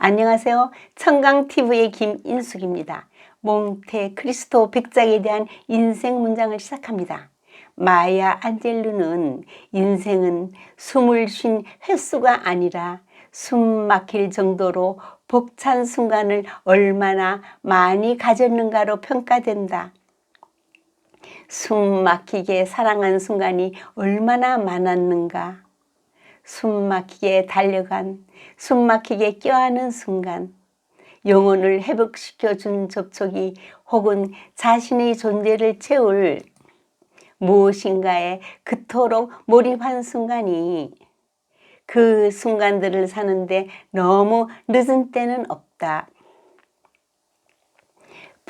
안녕하세요. 청강TV의 김인숙입니다. 몽테크리스토 백작에 대한 인생 문장을 시작합니다. 마야 안젤루는 인생은 숨을 쉰 횟수가 아니라 숨 막힐 정도로 벅찬 순간을 얼마나 많이 가졌는가로 평가된다. 숨 막히게 사랑한 순간이 얼마나 많았는가. 숨 막히게 달려간, 숨 막히게 껴안은 순간, 영혼을 회복시켜준 접촉이 혹은 자신의 존재를 채울 무엇인가에 그토록 몰입한 순간이 그 순간들을 사는데 너무 늦은 때는 없다.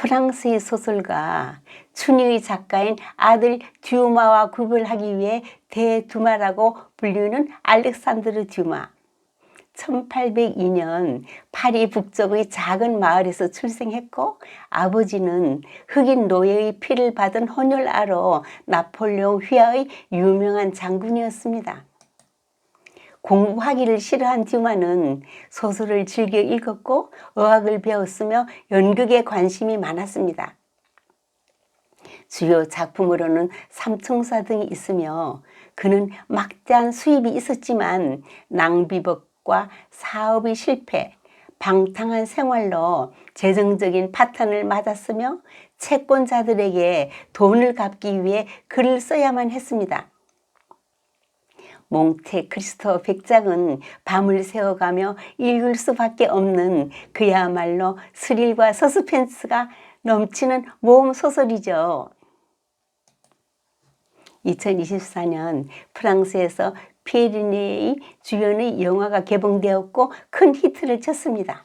프랑스의 소설가 춘희의 작가인 아들 듀마와 구별하기 위해 대두마라고 불리는 알렉산드르 듀마. 1802년 파리 북쪽의 작은 마을에서 출생했고 아버지는 흑인 노예의 피를 받은 혼혈아로 나폴레옹 휘하의 유명한 장군이었습니다. 공부하기를 싫어한 듀마는 소설을 즐겨 읽었고 의학을 배웠으며 연극에 관심이 많았습니다. 주요 작품으로는 삼총사 등이 있으며 그는 막대한 수입이 있었지만 낭비법과 사업의 실패, 방탕한 생활로 재정적인 파탄을 맞았으며 채권자들에게 돈을 갚기 위해 글을 써야만 했습니다. 몽테크리스토 백작은 밤을 새워가며 읽을 수밖에 없는 그야말로 스릴과 서스펜스가 넘치는 모험 소설이죠. 2024년 프랑스에서 피에르네의 주연의 영화가 개봉되었고 큰 히트를 쳤습니다.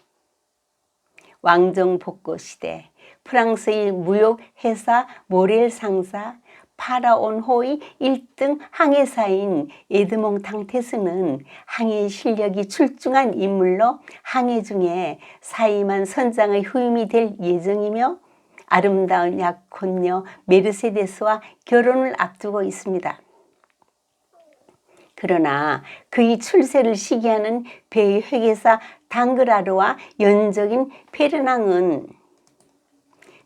왕정복고 시대 프랑스의 무역회사 모렐 상사 파라온호의 1등 항해사인 에드몽 당테스는 항해 실력이 출중한 인물로 항해 중에 사임한 선장의 후임이 될 예정이며 아름다운 약혼녀 메르세데스와 결혼을 앞두고 있습니다. 그러나 그의 출세를 시기하는 배의 회계사 당그라르와 연적인 페르낭은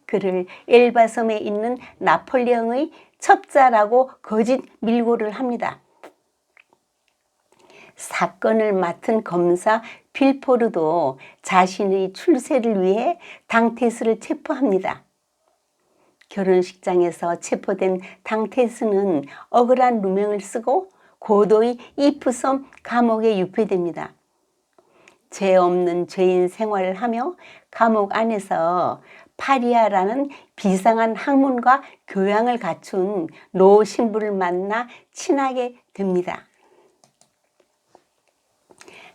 그를 엘바섬에 있는 나폴레옹의 첩자라고 거짓 밀고를 합니다. 사건을 맡은 검사 빌포르도 자신의 출세를 위해 당테스를 체포합니다. 결혼식장에서 체포된 당테스는 억울한 누명을 쓰고 고도의 이프섬 감옥에 유폐됩니다. 죄 없는 죄인 생활을 하며 감옥 안에서 파리아라는 비상한 학문과 교양을 갖춘 노 신부를 만나 친하게 됩니다.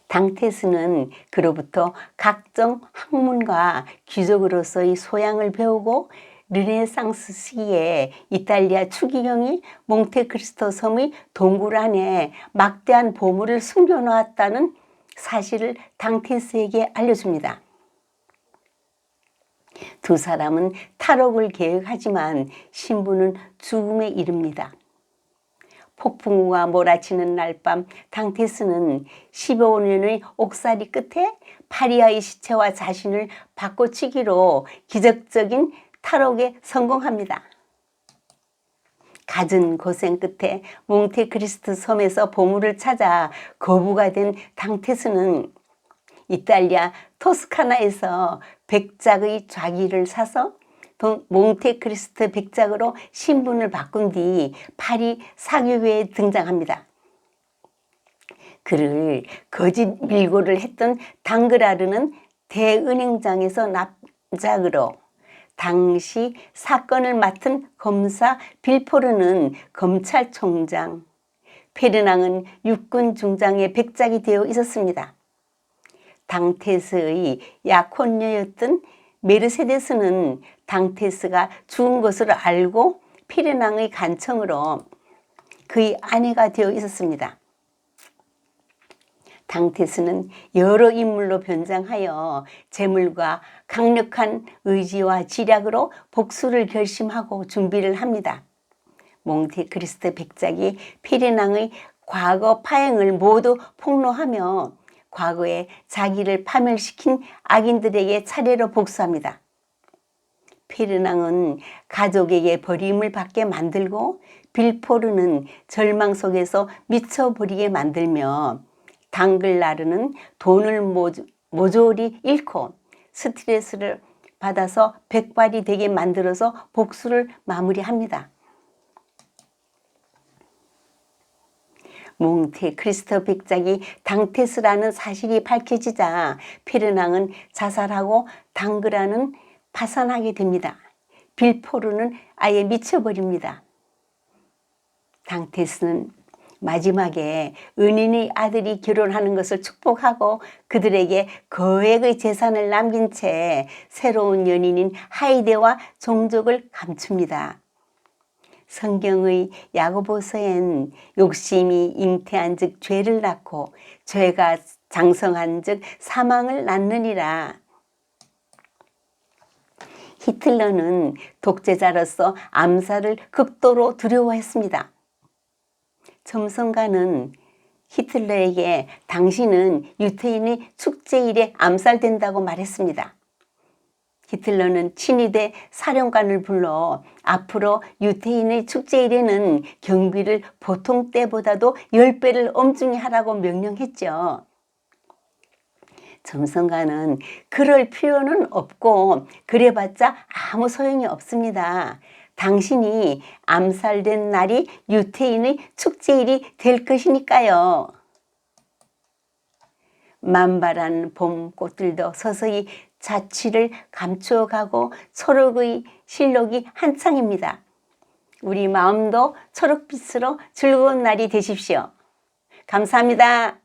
당테스는 그로부터 각종 학문과 귀족으로서의 소양을 배우고 르네상스 시기에 이탈리아 추기경이 몽테크리스토 섬의 동굴 안에 막대한 보물을 숨겨놓았다는 사실을 당테스에게 알려줍니다. 두 사람은 탈옥을 계획하지만 신부는 죽음에 이릅니다. 폭풍우가 몰아치는 날밤 당테스는 15년의 옥살이 끝에 파리아의 시체와 자신을 바꿔치기로 기적적인 탈옥에 성공합니다. 갖은 고생 끝에 몽테크리스토 섬에서 보물을 찾아 거부가 된 당테스는 이탈리아 토스카나에서 백작의 좌기를 사서 몽테크리스토 백작으로 신분을 바꾼 뒤 파리 사교회에 등장합니다. 그를 거짓 밀고를 했던 당그라르는 대은행장에서 납작으로 당시 사건을 맡은 검사 빌포르는 검찰총장, 페르낭은 육군 중장의 백작이 되어 있었습니다. 당테스의 약혼녀였던 메르세데스는 당테스가 죽은 것을 알고 페르낭의 간청으로 그의 아내가 되어 있었습니다. 당테스는 여러 인물로 변장하여 재물과 강력한 의지와 지략으로 복수를 결심하고 준비를 합니다. 몽테크리스토 백작이 페르낭의 과거 파행을 모두 폭로하며 과거에 자기를 파멸시킨 악인들에게 차례로 복수합니다. 페르낭은 가족에게 버림을 받게 만들고 빌포르는 절망 속에서 미쳐버리게 만들며 당글라르는 돈을 모조리 잃고 스트레스를 받아서 백발이 되게 만들어서 복수를 마무리합니다. 몽테 크리스토 백작이 당테스라는 사실이 밝혀지자 페르낭은 자살하고 당글라는 파산하게 됩니다. 빌포르는 아예 미쳐버립니다. 당테스는 마지막에 은인의 아들이 결혼하는 것을 축복하고 그들에게 거액의 재산을 남긴 채 새로운 연인인 하이데와 종족을 감춥니다. 성경의 야고보서엔 욕심이 잉태한 즉 죄를 낳고 죄가 장성한 즉 사망을 낳느니라. 히틀러는 독재자로서 암살을 극도로 두려워했습니다. 점성가는 히틀러에게 당신은 유태인의 축제일에 암살된다고 말했습니다. 히틀러는 친위대 사령관을 불러 앞으로 유태인의 축제일에는 경비를 보통 때보다도 10배를 엄중히 하라고 명령했죠. 점성가는 그럴 필요는 없고 그래봤자 아무 소용이 없습니다. 당신이 암살된 날이 유태인의 축제일이 될 것이니까요. 만발한 봄 꽃들도 서서히 자취를 감추어가고 초록의 실록이 한창입니다. 우리 마음도 초록빛으로 즐거운 날이 되십시오. 감사합니다.